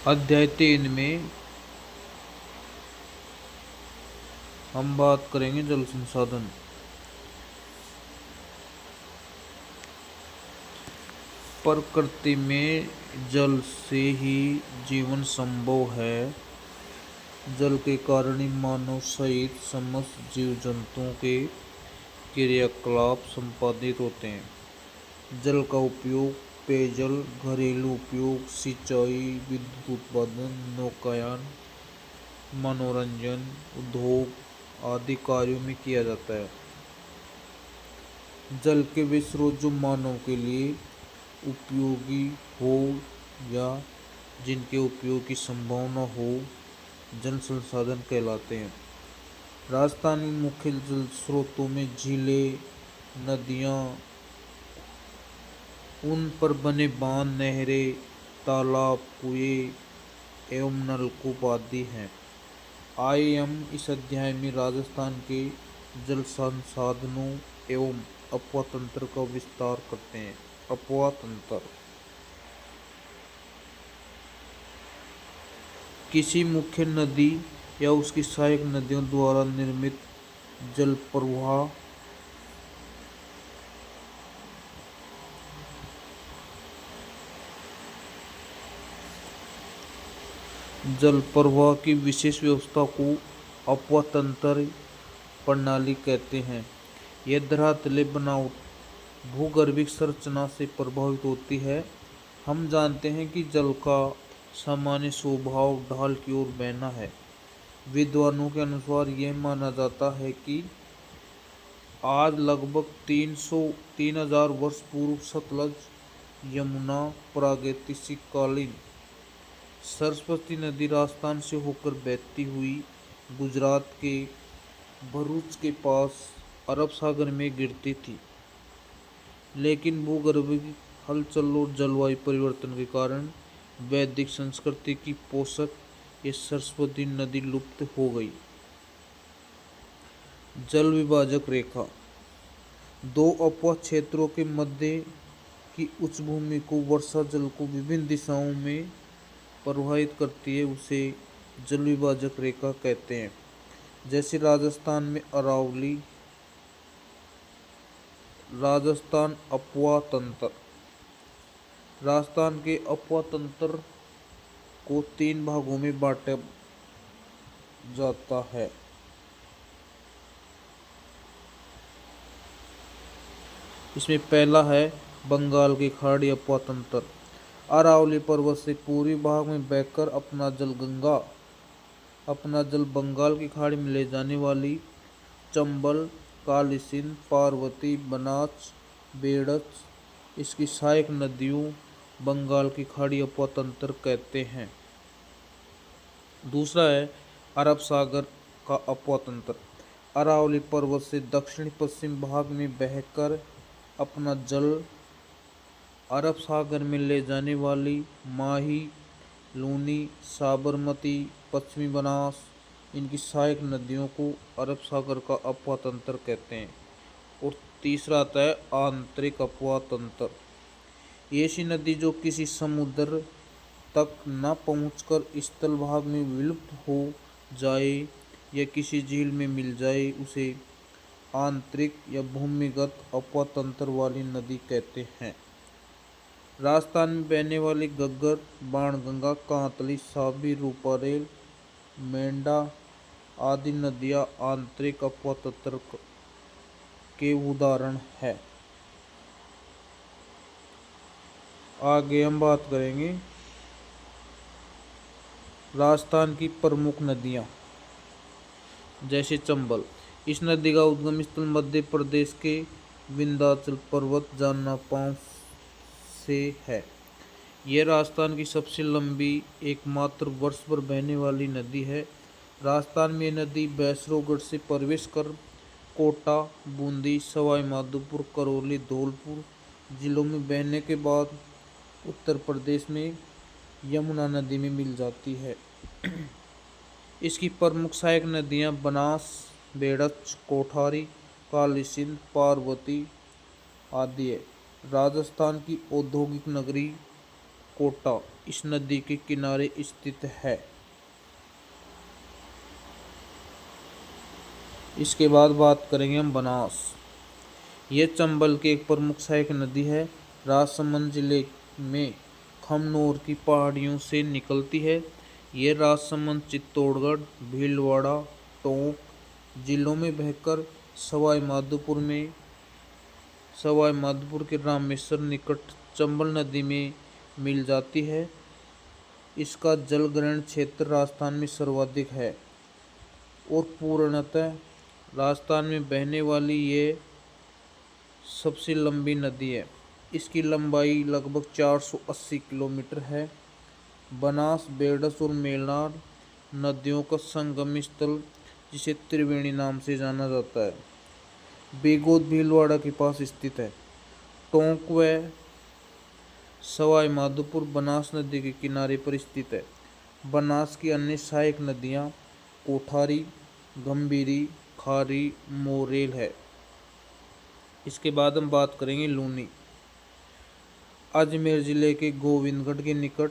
अध्याय 3 में हम बात करेंगे जल संसाधन। प्रकृति में जल से ही जीवन संभव है। जल के कारण ही मानव सहित समस्त जीव जंतुओं के क्रियाकलाप संपादित होते हैं। जल का उपयोग पेयजल, घरेलू उपयोग, सिंचाई, विद्युत उत्पादन, नौकायन, मनोरंजन, उद्योग आदि कार्यों में किया जाता है। जल के वे स्रोत जो मानव के लिए उपयोगी हो या जिनके उपयोग की संभावना हो, जल संसाधन कहलाते हैं। राजस्थान में मुख्य जल स्रोतों में झीलें, नदियाँ, उन पर बने बांध, नहरें, तालाब, कुएं एवं नलकूप आदि हैं। आइए हम इस अध्याय में राजस्थान के जल संसाधनों एवं अपवा तंत्र का विस्तार करते हैं। अपवा तंत्र किसी मुख्य नदी या उसकी सहायक नदियों द्वारा निर्मित जल प्रवाह जल प्रवाह की विशेष व्यवस्था को अपवा तंत्र प्रणाली कहते हैं। यह धरातलीय बनावट भूगर्भिक संरचना से प्रभावित होती है। हम जानते हैं कि जल का सामान्य स्वभाव ढाल की ओर बहना है। विद्वानों के अनुसार यह माना जाता है कि आज लगभग 3,000 वर्ष पूर्व सतलज, यमुना, प्रागैतिहासिककालीन सरस्वती नदी राजस्थान से होकर बहती हुई गुजरात के भरूच के पास अरब सागर में गिरती थी। लेकिन भूगर्भिक हलचल और जलवायु परिवर्तन के कारण वैदिक संस्कृति की पोषक ये सरस्वती नदी लुप्त हो गई। जल विभाजक रेखा दो अपवा क्षेत्रों के मध्य की उच्च भूमि को वर्षा जल को विभिन्न दिशाओं में प्रवाहित करती है, उसे जल विभाजक रेखा कहते हैं। जैसे राजस्थान में अरावली। राजस्थान अपवा तंत्र राजस्थान के अपवा तंत्र को 3 भागों में बांटा जाता है। इसमें पहला है बंगाल की खाड़ी अपवा तंत्र। अरावली पर्वत से पूर्वी भाग में बहकर अपना जल बंगाल की खाड़ी में ले जाने वाली चंबल, काली सिंध, पार्वती, बनास, बेड़च इसकी सहायक नदियों बंगाल की खाड़ी अपवा तंत्र कहते हैं। दूसरा है अरब सागर का अपवा तंत्र। अरावली पर्वत से दक्षिण पश्चिम भाग में बहकर अपना जल अरब सागर में ले जाने वाली माही, लूनी, साबरमती, पश्चिमी बनास इनकी सहायक नदियों को अरब सागर का अपवा तंत्र कहते हैं। और तीसरा आता है आंतरिक अपवा तंत्र। ये ऐसी नदी जो किसी समुद्र तक न पहुंचकर स्थल भाग में विलुप्त हो जाए या किसी झील में मिल जाए, उसे आंतरिक या भूमिगत अपवा तंत्र वाली नदी कहते हैं। राजस्थान में बहने वाली घग्गर, बाणगंगा, कांतली, साबी, रूपारेल, मेंढा आदि नदियां आंतरिक अपवा तंत्र के उदाहरण है। आगे हम बात करेंगे राजस्थान की प्रमुख नदियां। जैसे चंबल, इस नदी का उद्गम स्थल मध्य प्रदेश के विंध्याचल पर्वत जान्नापांव से है। यह राजस्थान की सबसे लंबी एकमात्र वर्ष भर बहने वाली नदी है। राजस्थान में यह नदी बैसरोगढ़ से प्रवेश कर कोटा, बूंदी, सवाई माधोपुर, करौली, धौलपुर जिलों में बहने के बाद उत्तर प्रदेश में यमुना नदी में मिल जाती है। इसकी प्रमुख सहायक नदियां बनास, बेड़च, कोठारी, काली सिंध, पार्वती आदि है। राजस्थान की औद्योगिक नगरी कोटा इस नदी के किनारे स्थित है। इसके बाद बात करेंगे हम बनास। ये चंबल की एक प्रमुख सहायक नदी है। राजसमंद जिले में खमनोर की पहाड़ियों से निकलती है। ये राजसमंद, चित्तौड़गढ़, भीलवाड़ा, टोंक जिलों में बहकर सवाई माधोपुर के रामेश्वर निकट चंबल नदी में मिल जाती है। इसका जल ग्रहण क्षेत्र राजस्थान में सर्वाधिक है और पूर्णतः राजस्थान में बहने वाली ये सबसे लंबी नदी है। इसकी लंबाई लगभग 480 किलोमीटर है। बनास, बेडस और मेलनार नदियों का संगम स्थल, जिसे त्रिवेणी नाम से जाना जाता है, बेगोद भीलवाड़ा के पास स्थित है। टोंक व सवाई माधोपुर बनास नदी के किनारे पर स्थित है। बनास की अन्य सहायक नदियाँ कोठारी, गंभीरी, खारी, मोरेल है। इसके बाद हम बात करेंगे लूनी। अजमेर जिले के गोविंदगढ़ के निकट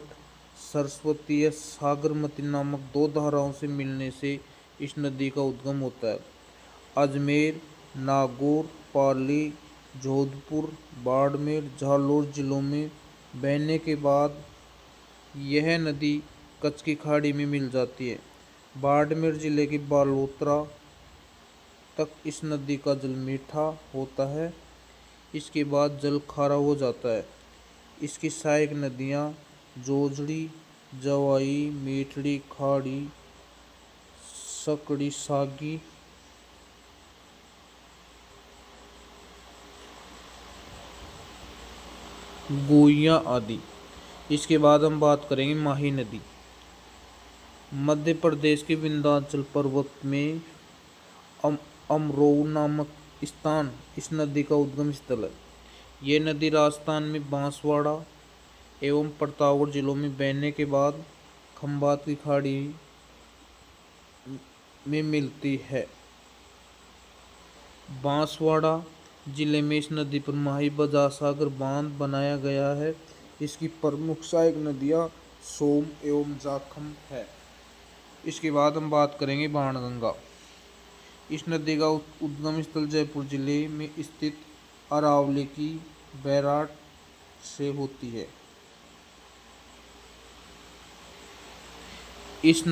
सरस्वती या सागरमती नामक दो धाराओं से मिलने से इस नदी का उद्गम होता है। अजमेर, नागौर, पाली, जोधपुर, बाड़मेर, जालौर जिलों में बहने के बाद यह नदी कच्छ की खाड़ी में मिल जाती है। बाड़मेर जिले के बालोतरा तक इस नदी का जल मीठा होता है। इसके बाद जल खारा हो जाता है। इसकी सहायक नदियाँ जोजड़ी, जवाई, मीठड़ी, खाड़ी, सकड़ी, सागी, गोइयाँ आदि। इसके बाद हम बात करेंगे माही नदी। मध्य प्रदेश के विंध्याचल पर्वत में अमरोऊ नामक स्थान इस नदी का उद्गम स्थल है। ये नदी राजस्थान में बांसवाड़ा एवं प्रतापगढ़ जिलों में बहने के बाद खंभात की खाड़ी में मिलती है। बांसवाड़ा जिले में इस नदी पर माही बजार सागर बांध बनाया गया है। इसकी प्रमुख सहायक नदियाँ सोम एवं जाखम है। इसके बाद हम बात करेंगे बाणगंगा। इस नदी का उद्गम स्थल जयपुर जिले में स्थित अरावली की बैराट से होती है। इस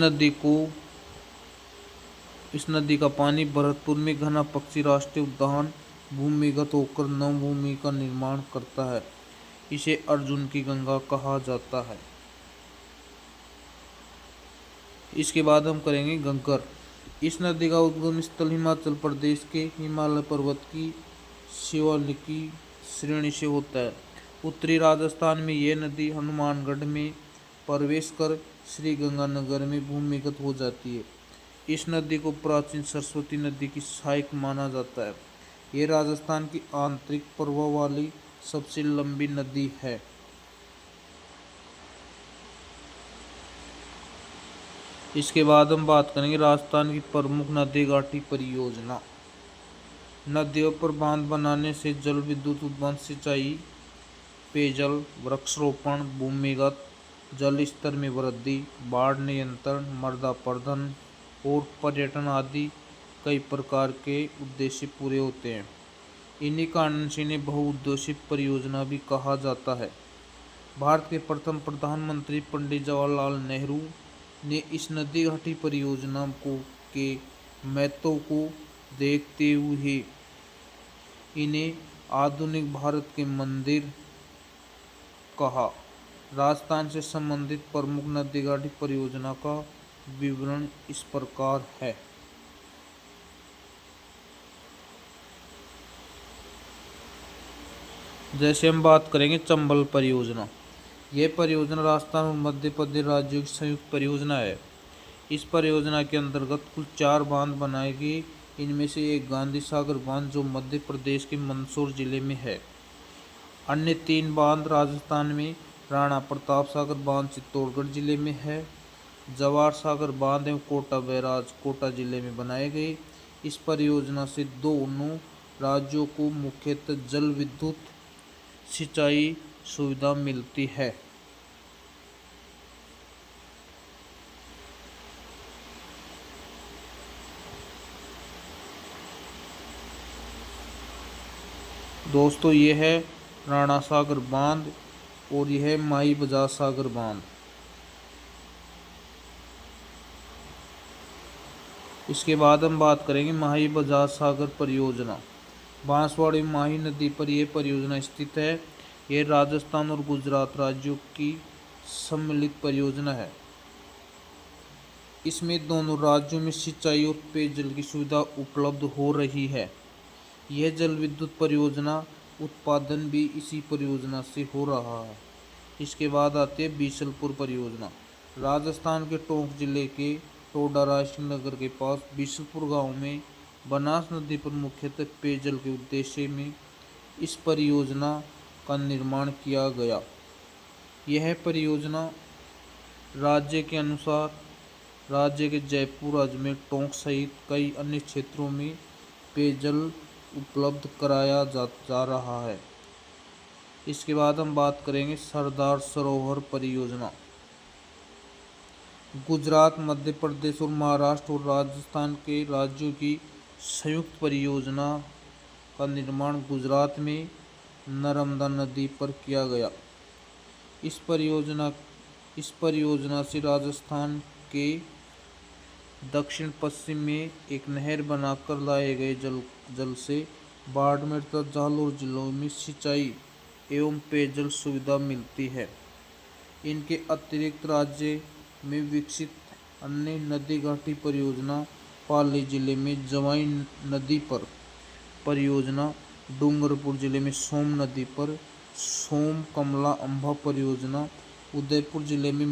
नदी का पानी भरतपुर में घना पक्षी राष्ट्रीय उद्यान भूमिगत होकर नवभूमि का निर्माण करता है। इसे अर्जुन की गंगा कहा जाता है। इसके बाद हम करेंगे घग्गर। इस नदी का उद्गम स्थल हिमाचल प्रदेश के हिमालय पर्वत की शिवालिकी श्रेणी से होता है। उत्तरी राजस्थान में यह नदी हनुमानगढ़ में प्रवेश कर श्री गंगानगर में भूमिगत हो जाती है। इस नदी को प्राचीन सरस्वती नदी की सहायक माना जाता है। यह राजस्थान की आंतरिक प्रवाह वाली सबसे लंबी नदी है। इसके बाद हम बात करेंगे राजस्थान की प्रमुख नदी घाटी परियोजना। नदियों पर बांध बनाने से जल विद्युत उत्पादन, सिंचाई, पेयजल, वृक्षारोपण, भूमिगत जल स्तर में वृद्धि, बाढ़ नियंत्रण, मृदा प्रबंधन और पर्यटन आदि कई प्रकार के उद्देश्य पूरे होते हैं। इन्हीं कारण से इन्हें बहुउद्देशीय परियोजना भी कहा जाता है। भारत के प्रथम प्रधानमंत्री पंडित जवाहरलाल नेहरू ने इस नदी घाटी परियोजना के महत्व को देखते हुए इन्हें आधुनिक भारत के मंदिर कहा। राजस्थान से संबंधित प्रमुख नदी घाटी परियोजना का विवरण इस प्रकार है। जैसे हम बात करेंगे चंबल परियोजना। यह परियोजना राजस्थान और मध्य प्रदेश राज्यों की संयुक्त परियोजना है। इस परियोजना के अंतर्गत कुल 4 बांध बनाए गए। इनमें से एक गांधी सागर बांध जो मध्य प्रदेश के मंदसौर जिले में है। अन्य 3 बांध राजस्थान में राणा प्रताप सागर बांध चित्तौड़गढ़ जिले में है। जवाहर सागर बांध एवं कोटा बैराज कोटा जिले में बनाए गए। इस परियोजना से दोनों राज्यों को मुख्यतः जल विद्युत सिंचाई सुविधा मिलती है। दोस्तों ये है राणा सागर बांध और यह है माई बजाज सागर बांध। इसके बाद हम बात करेंगे माही बजाज सागर परियोजना। बांसवाड़ा माही नदी पर यह परियोजना स्थित है। यह राजस्थान और गुजरात राज्यों की सम्मिलित परियोजना है। इसमें दोनों राज्यों में सिंचाई और पेयजल की सुविधा उपलब्ध हो रही है। यह जल विद्युत परियोजना उत्पादन भी इसी परियोजना से हो रहा है। इसके बाद आती है बीसलपुर परियोजना। राजस्थान के टोंक जिले के टोडा रायसिंह नगर के पास बीसलपुर गांव में बनास नदी पर मुख्यतः पेयजल के उद्देश्य में इस परियोजना का निर्माण किया गया। यह परियोजना राज्य के जयपुर, अजमेर, टोंक सहित कई अन्य क्षेत्रों में पेयजल उपलब्ध कराया जा रहा है। इसके बाद हम बात करेंगे सरदार सरोवर परियोजना। गुजरात, मध्य प्रदेश और महाराष्ट्र और राजस्थान के राज्यों की संयुक्त परियोजना का निर्माण गुजरात में नर्मदा नदी पर किया गया। इस परियोजना से राजस्थान के दक्षिण पश्चिम में एक नहर बनाकर लाए गए जल से बाड़मेर तथा जालौर जिलों में सिंचाई एवं पेयजल सुविधा मिलती है। इनके अतिरिक्त राज्य में विकसित अन्य नदी घाटी परियोजना पाली जिले में जवाई नदी पर परियोजना, डूंगरपुर जिले में सोम नदी पर सोम कमला अंबा परियोजना, उदयपुर जिले में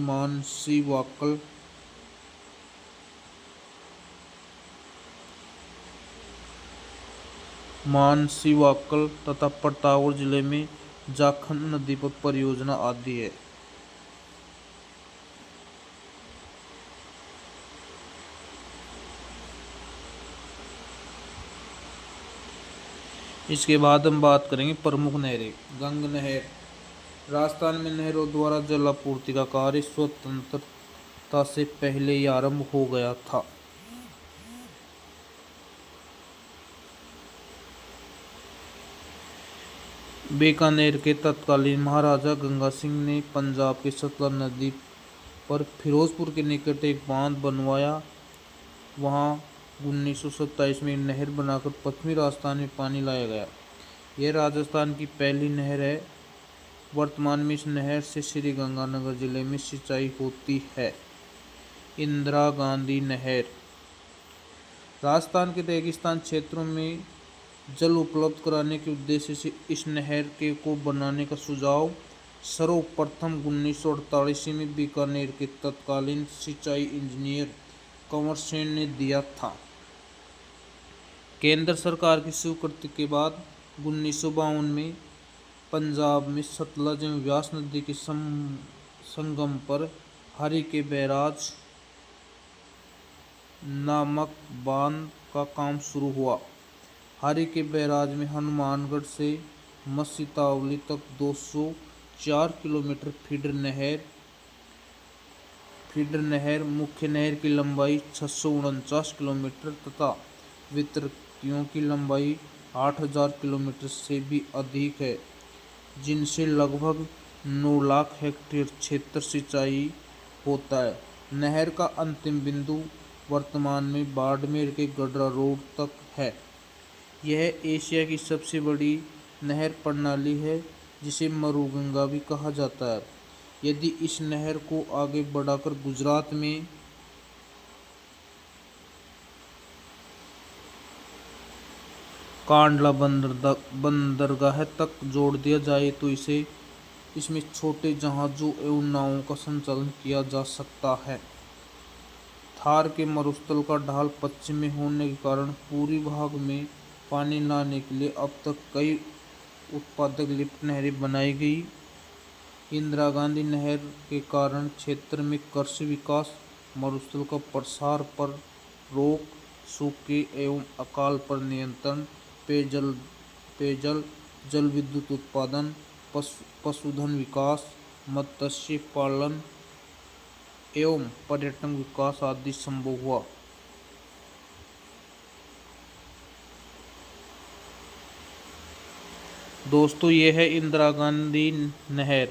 मानसी वाकल तथा प्रतापगढ़ जिले में जाखन नदी पर परियोजना आदि है। इसके बाद हम बात करेंगे प्रमुख नहरें। गंग नहर। राजस्थान में नहरों द्वारा जल आपूर्ति का कार्य स्वतंत्रता से पहले ही आरंभ हो गया था। बीकानेर के तत्कालीन महाराजा गंगा सिंह ने पंजाब के सतलज नदी पर फिरोजपुर के निकट एक बांध बनवाया। वहां 1927 में नहर बनाकर पश्चिमी राजस्थान में पानी लाया गया। यह राजस्थान की पहली नहर है। वर्तमान में इस नहर से श्री गंगानगर जिले में सिंचाई होती है। इंदिरा गांधी नहर। राजस्थान के रेगिस्तान क्षेत्रों में जल उपलब्ध कराने के उद्देश्य से इस नहर को बनाने का सुझाव सर्वप्रथम 1948 में बीकानेर के तत्कालीन सिंचाई इंजीनियर कंवर सेन ने दिया था। केंद्र सरकार की स्वीकृति के बाद 1952 में पंजाब में सतलज एवं व्यास नदी के संगम पर हरि के बैराज नामक बांध का काम शुरू हुआ। हरि के बैराज में हनुमानगढ़ से मसीतावली तक 204 किलोमीटर फीडर नहर मुख्य नहर की लंबाई 649 किलोमीटर तथा वितरकियों की लंबाई 8000 किलोमीटर से भी अधिक है, जिनसे लगभग 9 लाख हेक्टेयर क्षेत्र सिंचाई होता है। नहर का अंतिम बिंदु वर्तमान में बाड़मेर के गडरा रोड तक है। यह एशिया की सबसे बड़ी नहर प्रणाली है, जिसे मरुगंगा भी कहा जाता है। यदि इस नहर को आगे बढ़ाकर गुजरात में कांडला बंदरगाह तक जोड़ दिया जाए तो इसमें छोटे जहाजों एवं नावों का संचालन किया जा सकता है। थार के मरुस्थल का ढाल पश्चिम में होने के कारण पूर्वी भाग में पानी लाने के लिए अब तक कई उत्पादक लिफ्ट नहरें बनाई गई। इंदिरा गांधी नहर के कारण क्षेत्र में कृषि विकास, मरुस्थल का प्रसार पर रोक, सूखे एवं अकाल पर नियंत्रण, पेयजल, जल विद्युत उत्पादन, पशुधन विकास, मत्स्य पालन एवं पर्यटन विकास आदि संभव हुआ। दोस्तों ये है इंदिरा गांधी नहर,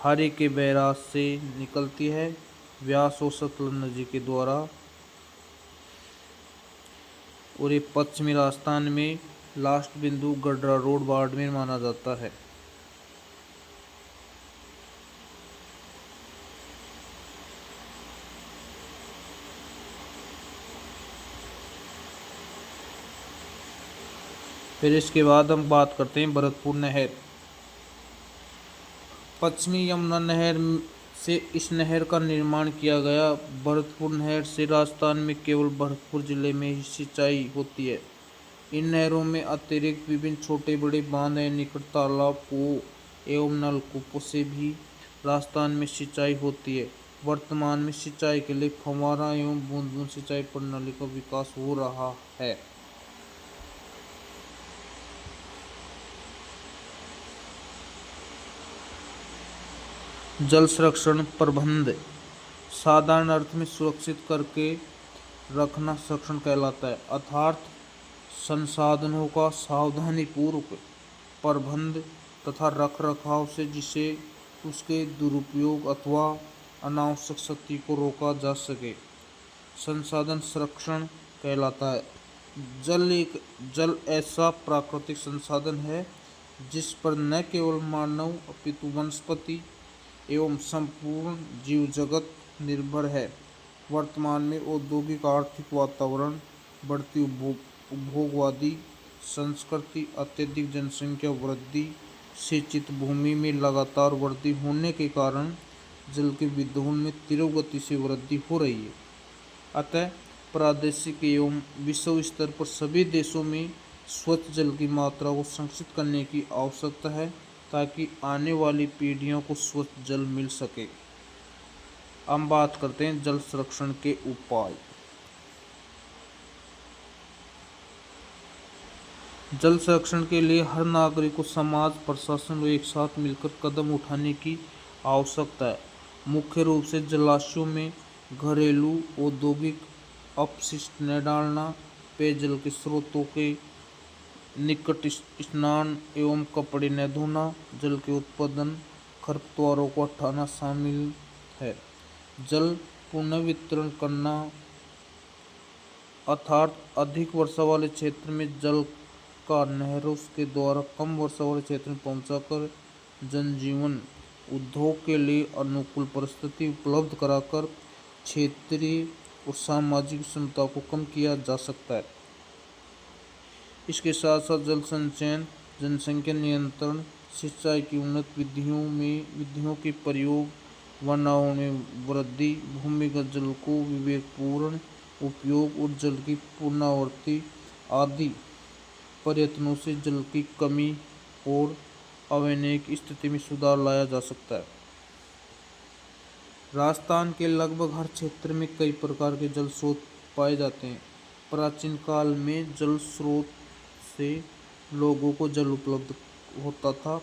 हरी के बैराज से निकलती है, व्यास और सतलुज नदी के द्वारा, और ये पश्चिमी राजस्थान में लास्ट बिंदु गडरा रोड बाड़मेर माना जाता है। फिर इसके बाद हम बात करते हैं भरतपुर नहर। पश्चिमी यमुना नहर से इस नहर का निर्माण किया गया। भरतपुर नहर से राजस्थान में केवल भरतपुर जिले में ही सिंचाई होती है। इन नहरों में अतिरिक्त विभिन्न छोटे बड़े बांध एवं निकट तालाब, कुओं एवं नलकूपों से भी राजस्थान में सिंचाई होती है। वर्तमान में सिंचाई के लिए फव्वारा एवं बूंद बूंद सिंचाई प्रणाली का विकास हो रहा है। जल संरक्षण प्रबंध साधारण अर्थ में सुरक्षित करके रखना संरक्षण कहलाता है, अर्थात संसाधनों का सावधानी पूर्वक प्रबंध तथा रख रखाव से जिसे उसके दुरुपयोग अथवा अनावश्यक क्षति को रोका जा सके, संसाधन संरक्षण कहलाता है। जल ऐसा प्राकृतिक संसाधन है जिस पर न केवल मानव अपितु वनस्पति एवं संपूर्ण जीव जगत निर्भर है। वर्तमान में औद्योगिक आर्थिक वातावरण, बढ़ती उपभोगवादी संस्कृति, अत्यधिक जनसंख्या वृद्धि, सिंचित भूमि में लगातार वृद्धि होने के कारण जल के विद्युत में तीव्र गति से वृद्धि हो रही है। अतः प्रादेशिक एवं विश्व स्तर पर सभी देशों में स्वच्छ जल की मात्रा को संरक्षित करने की आवश्यकता है ताकि आने वाली पीढ़ियों को स्वच्छ जल मिल सके। हम बात करते हैं जल संरक्षण के उपाय। जल संरक्षण के लिए हर नागरिक को समाज, प्रशासन और एक साथ मिलकर कदम उठाने की आवश्यकता है। मुख्य रूप से जलाशयों में घरेलू औद्योगिक अपशिष्ट न डालना, पेयजल के स्रोतों के निकट स्नान एवं कपड़े न धोना, जल के उत्पादन खरपतवारों को हटाना शामिल है। जल पुनर्वितरण करना, अर्थात अधिक वर्षा वाले क्षेत्र में जल का नहरों के द्वारा कम वर्षा वाले क्षेत्र में पहुंचाकर जनजीवन उद्योग के लिए अनुकूल परिस्थिति उपलब्ध कराकर क्षेत्रीय और सामाजिक क्षमता को कम किया जा सकता है। इसके साथ साथ जल संचयन, जनसंख्या नियंत्रण, सिंचाई की उन्नत विधियों के प्रयोग, वनाओं में वृद्धि, भूमिगत जल को विवेकपूर्ण उपयोग और जल की पुनरावृत्ति आदि प्रयत्नों से जल की कमी और अवैनिक स्थिति में सुधार लाया जा सकता है। राजस्थान के लगभग हर क्षेत्र में कई प्रकार के जल स्रोत पाए जाते हैं। प्राचीन काल में जल स्रोत से लोगों को जल उपलब्ध होता था।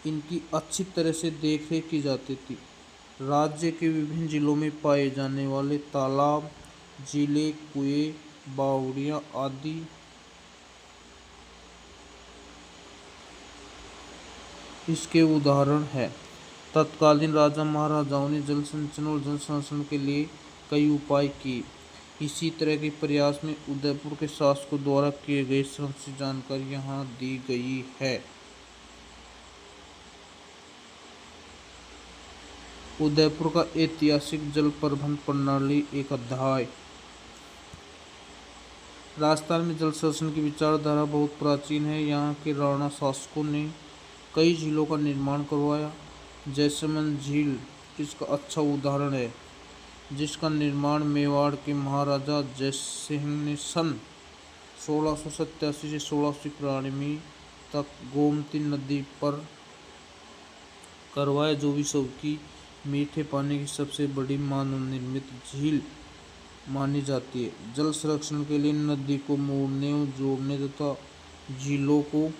इनकी अच्छी तरह से देखरेख की जाती थी। राज्य के विभिन्न जिलों में पाए जाने वाले तालाब, झीलें, कुएं, बावड़ियां आदि इसके उदाहरण हैं। तत्कालीन राजा महाराजाओं ने जल संचयन और जल संरक्षण के लिए कई उपाय किए। इसी तरह के प्रयास में उदयपुर के शासकों द्वारा किए गए श्रम से जानकारी यहाँ दी गई है। उदयपुर का ऐतिहासिक जल प्रबंध प्रणाली एक अध्याय। राजस्थान में जल संरक्षण की विचारधारा बहुत प्राचीन है। यहाँ के राणा शासकों ने कई झीलों का निर्माण करवाया। जैसलमेर झील इसका अच्छा उदाहरण है, जिसका निर्माण मेवाड़ के महाराजा जयसिंह ने सन 1687 से 1691 तक गोमती नदी पर करवाया, जो विश्व की मीठे पानी की सबसे बड़ी मानव निर्मित झील मानी जाती है। जल संरक्षण के लिए नदी को मोड़ने और जोड़ने तथा झीलों को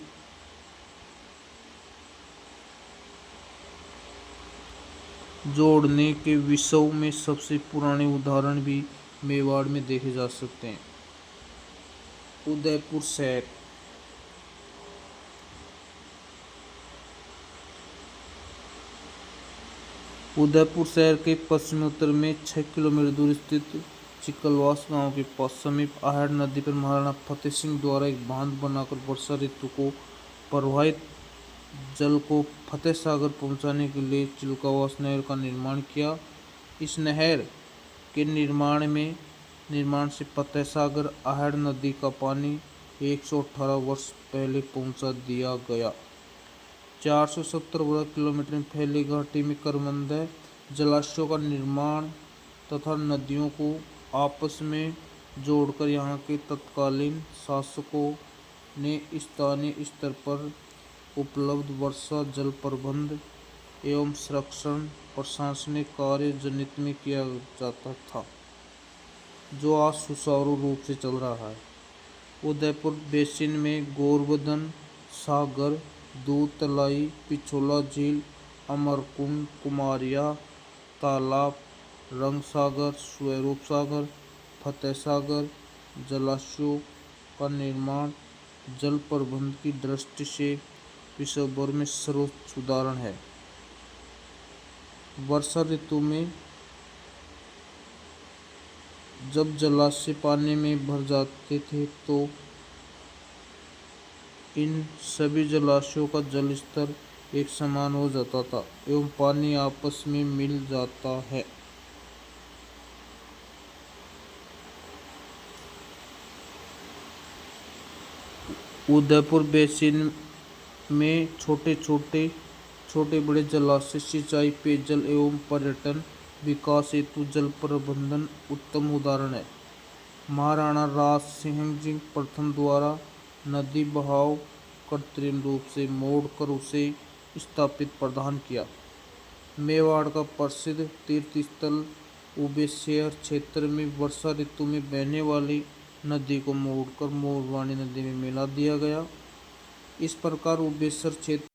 जोड़ने के विश्व में सबसे पुराने उदाहरण भी मेवाड़ में देखे जा सकते हैं। उदयपुर शहर उदयपुर शहर के पश्चिमी उत्तर में 6 किलोमीटर दूर स्थित चिकलवास गांव के पास समीप आहड़ नदी पर महाराणा फतेह सिंह द्वारा एक बांध बनाकर वर्षा ऋतु को प्रवाहित जल को फतेह सागर पहुंचाने के लिए चिलकावास नहर का निर्माण किया। इस नहर के निर्माण से फतेह सागर आहड़ नदी का पानी 118 वर्ष पहले पहुंचा दिया गया। 470 वर्ग किलोमीटर में फैली घाटी में करमंद जलाशयों का निर्माण तथा नदियों को आपस में जोड़कर यहाँ के तत्कालीन शासकों ने स्थानीय स्तर पर उपलब्ध वर्षा जल प्रबंध एवं संरक्षण प्रशासनिक कार्य जनित में किया जाता था, जो आज सुचारू रूप से चल रहा है। उदयपुर बेसिन में गोवर्धन सागर, दूधतलाई, पिछोला झील, अमरकुंड, कुमारिया तालाब, रंग सागर, स्वरूप सागर, फतेह सागर जलाशयों का निर्माण जल प्रबंध की दृष्टि से विश्व भर में सर्वोच्च उदाहरण है। वर्षा ऋतु में जब जलाशय पानी में भर जाते थे तो इन सभी जलाशयों का जल स्तर एक समान हो जाता था एवं पानी आपस में मिल जाता है। उदयपुर बेसिन में छोटे बड़े जलाशय सिंचाई, पेयजल एवं पर्यटन विकास हेतु जल प्रबंधन उत्तम उदाहरण है। महाराणा राज सिंह जी प्रथम द्वारा नदी बहाव कृत्रिम रूप से मोड़कर उसे स्थापित प्रदान किया। मेवाड़ का प्रसिद्ध तीर्थ स्थल उबेसर क्षेत्र में वर्षा ऋतु में बहने वाली नदी को मोड़कर मोरवानी नदी में मिला दिया गया। इस प्रकार उबेसर क्षेत्र